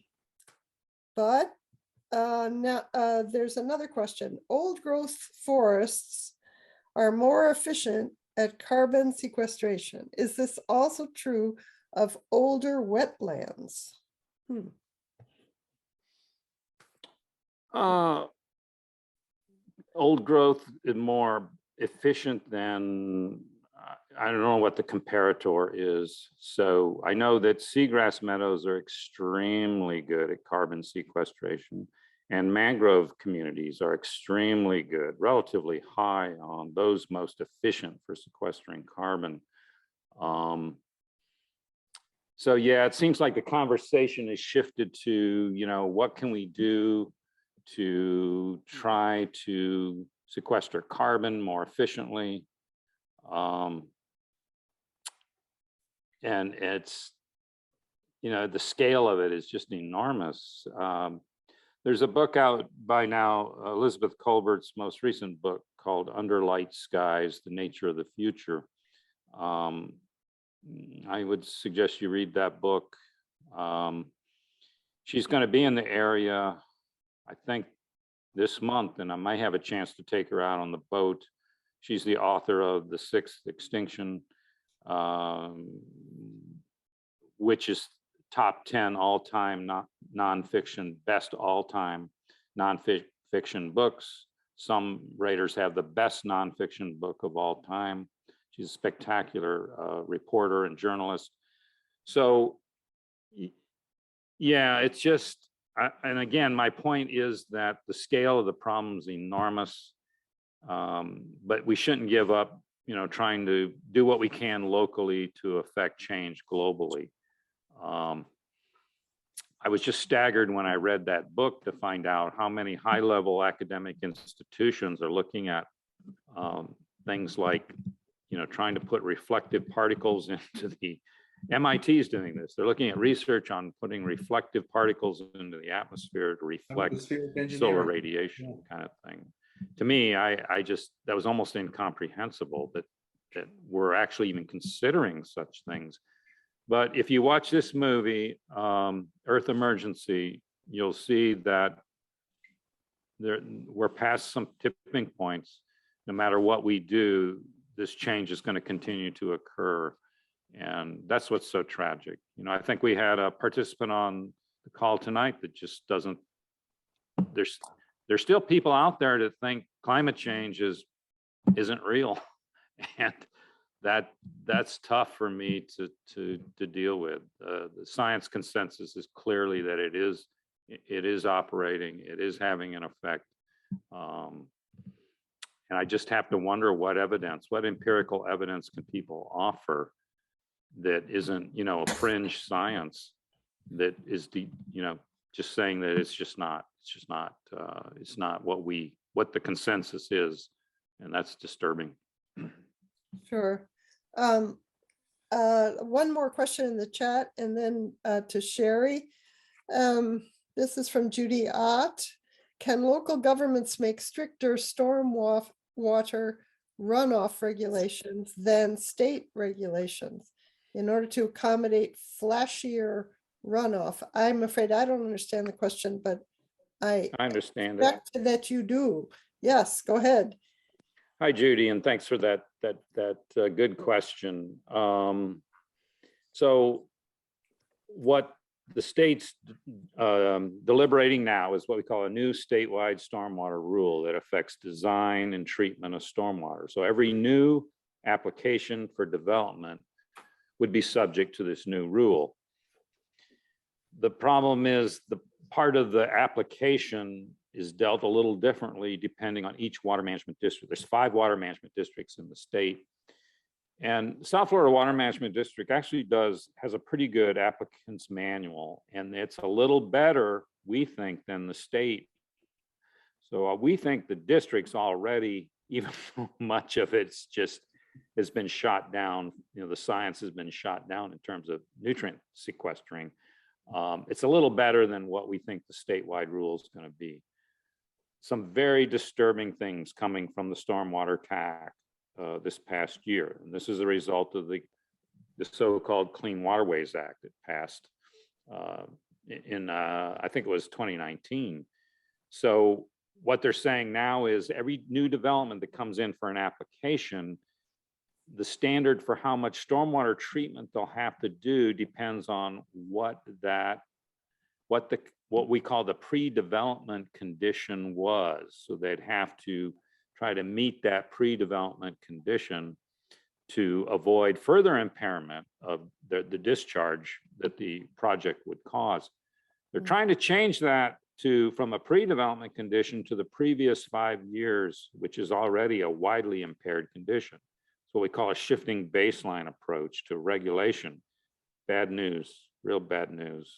now there's another question. Old growth forests are more efficient at carbon sequestration. Is this also true of older wetlands? Old growth is more efficient than, I don't know what the comparator is. So I know that seagrass meadows are extremely good at carbon sequestration, and mangrove communities are extremely good, relatively high on those most efficient for sequestering carbon. So yeah, it seems like the conversation has shifted to, what can we do to try to sequester carbon more efficiently? And it's, the scale of it is just enormous. There's a book out by now, Elizabeth Colbert's most recent book called Under Light Skies, The Nature of the Future. I would suggest you read that book. She's going to be in the area, I think, this month, and I might have a chance to take her out on the boat. She's the author of The Sixth Extinction, which is top 10 all-time nonfiction, best all-time nonfiction books. Some raters have the best nonfiction book of all time. She's a spectacular reporter and journalist. So, yeah, it's just, and again, my point is that the scale of the problem is enormous, but we shouldn't give up, trying to do what we can locally to affect change globally. I was just staggered when I read that book to find out how many high-level academic institutions are looking at things like, trying to put reflective particles into the, MIT is doing this. They're looking at research on putting reflective particles into the atmosphere to reflect solar radiation kind of thing. To me, I just, that was almost incomprehensible that we're actually even considering such things. But if you watch this movie, Earth Emergency, you'll see that we're past some tipping points. No matter what we do, this change is going to continue to occur. And that's what's so tragic. I think we had a participant on the call tonight that just doesn't, there's still people out there that think climate change isn't real. And that's tough for me to deal with. The science consensus is clearly that it is operating, it is having an effect. And I just have to wonder what empirical evidence can people offer that isn't, a fringe science that is just saying that it's not what the consensus is, and that's disturbing. Sure. One more question in the chat, and then to Sherry. This is from Judy Ott. Can local governments make stricter stormwater runoff regulations than state regulations in order to accommodate flashier runoff? I'm afraid I don't understand the question, but I understand it. expect that you do. Yes, go ahead. Hi, Judy, and thanks for that good question. So what the state's deliberating now is what we call a new statewide stormwater rule that affects design and treatment of stormwater. So every new application for development would be subject to this new rule. The problem is the part of the application is dealt a little differently depending on each water management district. There's 5 water management districts in the state. And South Florida Water Management District actually has a pretty good applicant's manual, and it's a little better, we think, than the state. So we think the district's already, even though much of it's just has been shot down, the science has been shot down in terms of nutrient sequestering. It's a little better than what we think the statewide rule is going to be. Some very disturbing things coming from the stormwater TAC this past year. And this is a result of the so-called Clean Waterways Act that passed in I think it was 2019. So what they're saying now is every new development that comes in for an application, the standard for how much stormwater treatment they'll have to do depends on what we call the pre-development condition was. So they'd have to try to meet that pre-development condition to avoid further impairment of the discharge that the project would cause. They're trying to change that from a pre-development condition to the previous 5 years, which is already a widely impaired condition. It's what we call a shifting baseline approach to regulation. Bad news, real bad news.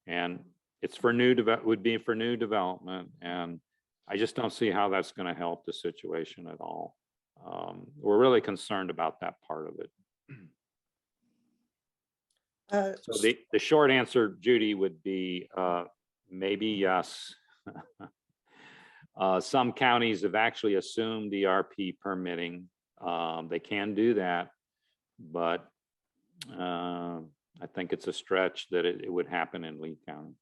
And it's would be for new development, and I just don't see how that's going to help the situation at all. We're really concerned about that part of it. So the short answer, Judy, would be maybe yes, Some counties have actually assumed ERP permitting. They can do that, but I think it's a stretch that it would happen in Lee County.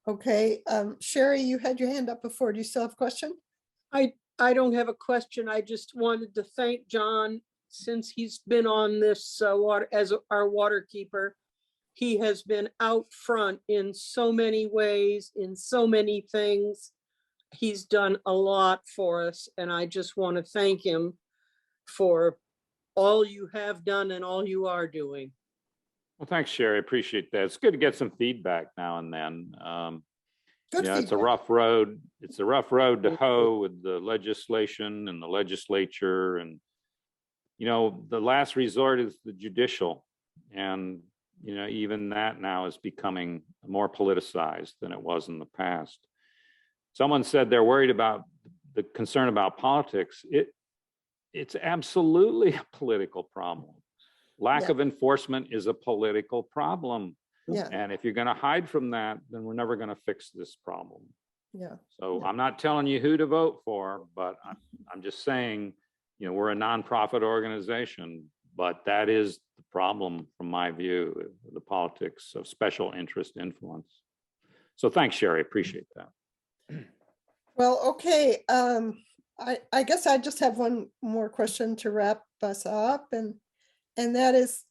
Okay, Sherry, you had your hand up before. Do you still have a question? I don't have a question. I just wanted to thank John, since he's been on this water as our water keeper. He has been out front in so many ways, in so many things. He's done a lot for us, and I just want to thank him for all you have done and all you are doing. Well, thanks, Sherry. I appreciate that. It's good to get some feedback now and then. Good Yeah, it's a feedback. rough road. It's a rough road to hoe with the legislation and the legislature. And, the last resort is the judicial. And, even that now is becoming more politicized than it was in the past. Someone said they're worried about the concern about politics. It's absolutely a political problem. Lack Yeah. of enforcement is a political problem. Yeah, And if you're going to hide from that, then we're never going to fix this problem. yeah, So Yeah. I'm not telling you who to vote for, but I'm just saying, we're a nonprofit organization, but that is the problem from my view, the politics of special interest influence. So thanks, Sherry. Appreciate that. well, okay, I guess I just have one more question to wrap us up, and that is,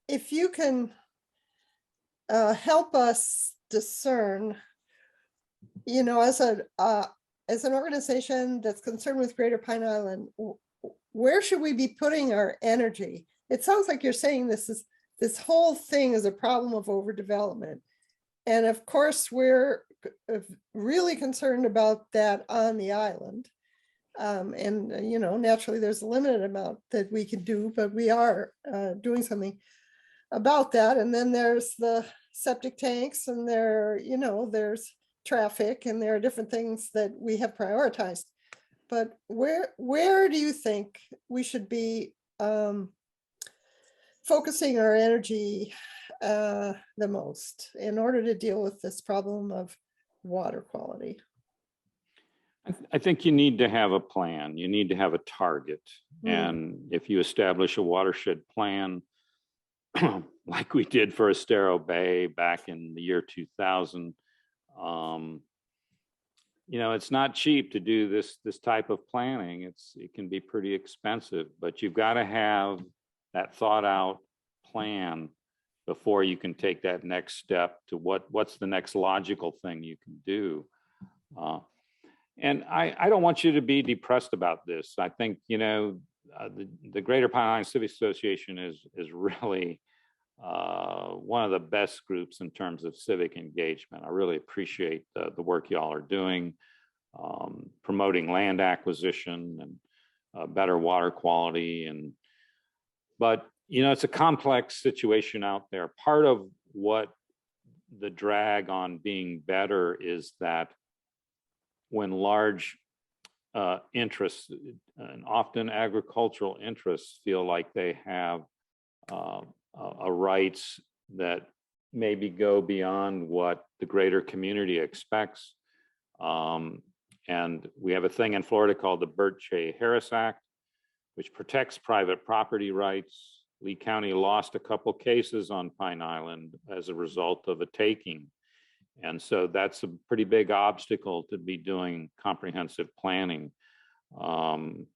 if you can help us discern, as an organization that's concerned with Greater Pine Island, where should we be putting our energy? It sounds like you're saying this whole thing is a problem of overdevelopment. And of course, we're really concerned about that on the island. And, naturally there's a limited amount that we can do, but we are doing something about that. And then there's the septic tanks, and there's traffic, and there are different things that we have prioritized. But where do you think we should be focusing our energy the most in order to deal with this problem of water quality? I think you need to have a plan. You need to have a target. And if you establish a watershed plan, like we did for Estero Bay back in the year 2000, it's not cheap to do this type of planning. It can be pretty expensive, but you've got to have that thought out plan before you can take that next step to what's the next logical thing you can do. And I don't want you to be depressed about this. I think, the Greater Pine Island Civic Association is really one of the best groups in terms of civic engagement. I really appreciate the work y'all are doing, promoting land acquisition and better water quality. But it's a complex situation out there. Part of what the drag on being better is that when large interests, and often agricultural interests, feel like they have a rights that maybe go beyond what the greater community expects. And we have a thing in Florida called the Burt J. Harris Act, which protects private property rights. Lee County lost a couple cases on Pine Island as a result of a taking. And so that's a pretty big obstacle to be doing comprehensive planning. And,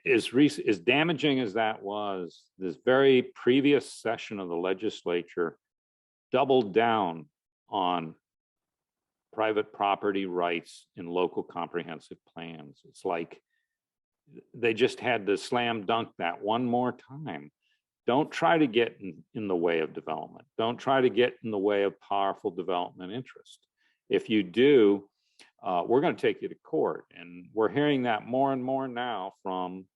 as damaging as that was, this very previous session of the legislature doubled down on private property rights in local comprehensive plans. It's like they just had to slam dunk that one more time. Don't try to get in the way of development. Don't try to get in the way of powerful development interest. If you do, we're going to take you to court. And we're hearing that more and more now from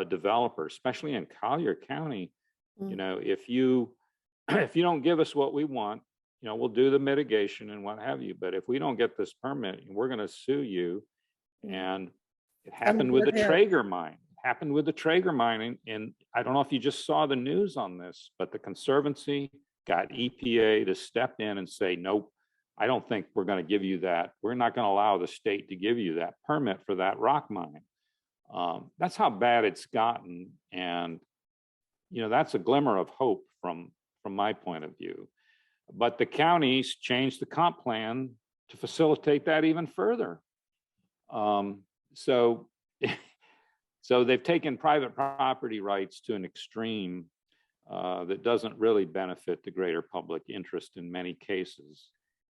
developers, especially in Collier County. If you don't give us what we want, we'll do the mitigation and what have you. But if we don't get this permit, we're going to sue you. And it happened with the Traeger mine. It happened with the Traeger mine. And I don't know if you just saw the news on this, but the Conservancy got EPA to step in and say, nope, I don't think we're going to give you that. We're not going to allow the state to give you that permit for that rock mine. That's how bad it's gotten. And, you know, that's a glimmer of hope from my point of view. But the counties changed the comp plan to facilitate that even further. So they've taken private property rights to an extreme that doesn't really benefit the greater public interest in many cases.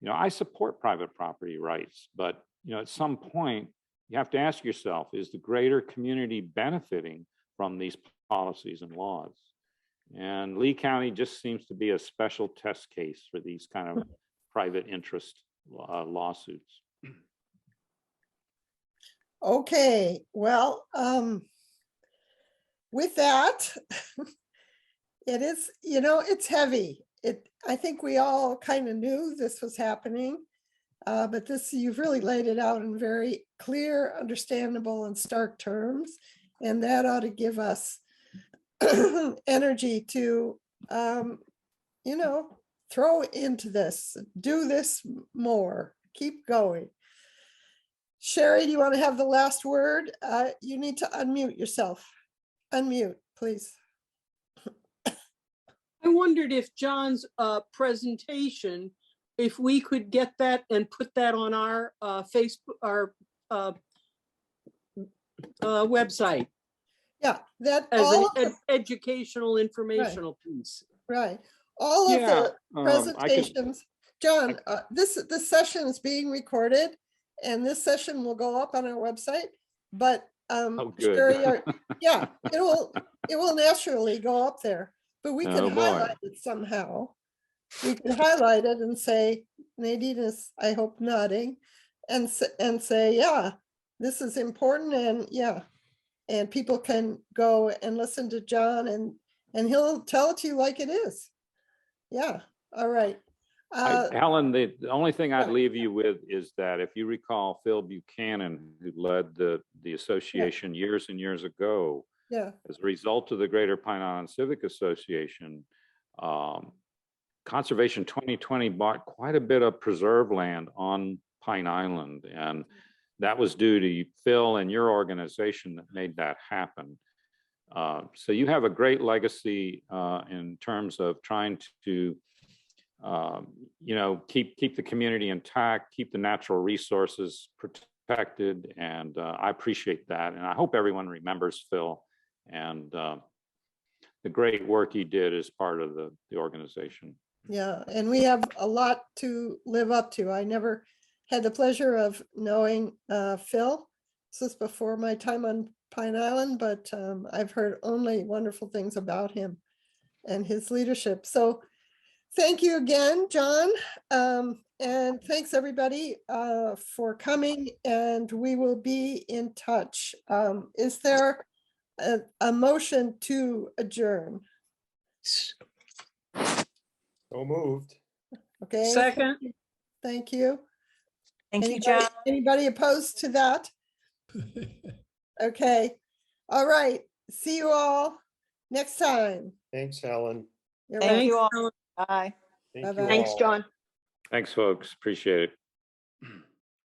You know, I support private property rights, but, you know, at some point you have to ask yourself, is the greater community benefiting from these policies and laws? And Lee County just seems to be a special test case for these kind of private interest lawsuits. Okay, well, with that, it is, you know, it's heavy. I think we all kind of knew this was happening, but this, you've really laid it out in very clear, understandable, and stark terms, and that ought to give us energy to, you know, throw into this, do this more, keep going. Sherry, do you want to have the last word? You need to unmute yourself. Unmute, please. I wondered if John's presentation, if we could get that and put that on our Facebook, our website Yeah, that as all an of educational, informational piece. right. All of Yeah, the presentations. John, this session is being recorded, and this session will go up on our website. But Oh, Sherry, good. yeah, it will naturally go up there. But we Oh, can boy. highlight it somehow. We can highlight it and say, Nadine is, I hope, nodding, and say, yeah, this is important, and yeah, and people can go and listen to John, and he'll tell it to you like it is. Yeah, all right. Helen, the only thing I'd yeah. leave you with is that if you recall Phil Buchanan, who led the association years and years ago, Yeah, as a result of the Greater Pine Island Civic Association, Conservation 2020 bought quite a bit of preserve land on Pine Island, and that was due to Phil and your organization that made that happen. So you have a great legacy in terms of trying to, you know, keep the community intact, keep the natural resources protected, and I appreciate that. And I hope everyone remembers Phil and the great work he did as part of the organization. yeah, and we have a lot to live up to. I never had the pleasure of knowing Phil. This was before my time on Pine Island, but I've heard only wonderful things about him and his leadership. So thank you again, John. And thanks everybody for coming, and we will be in touch. Is there a motion to adjourn? So moved. Okay. Second. Thank you. Thank you, John. Anybody opposed to that? Okay. All right. See you all next time. Thanks, Helen. You're Thank welcome. you all. Bye. Thank Bye-bye. you Thanks, all. John. Thanks, folks. Appreciate it.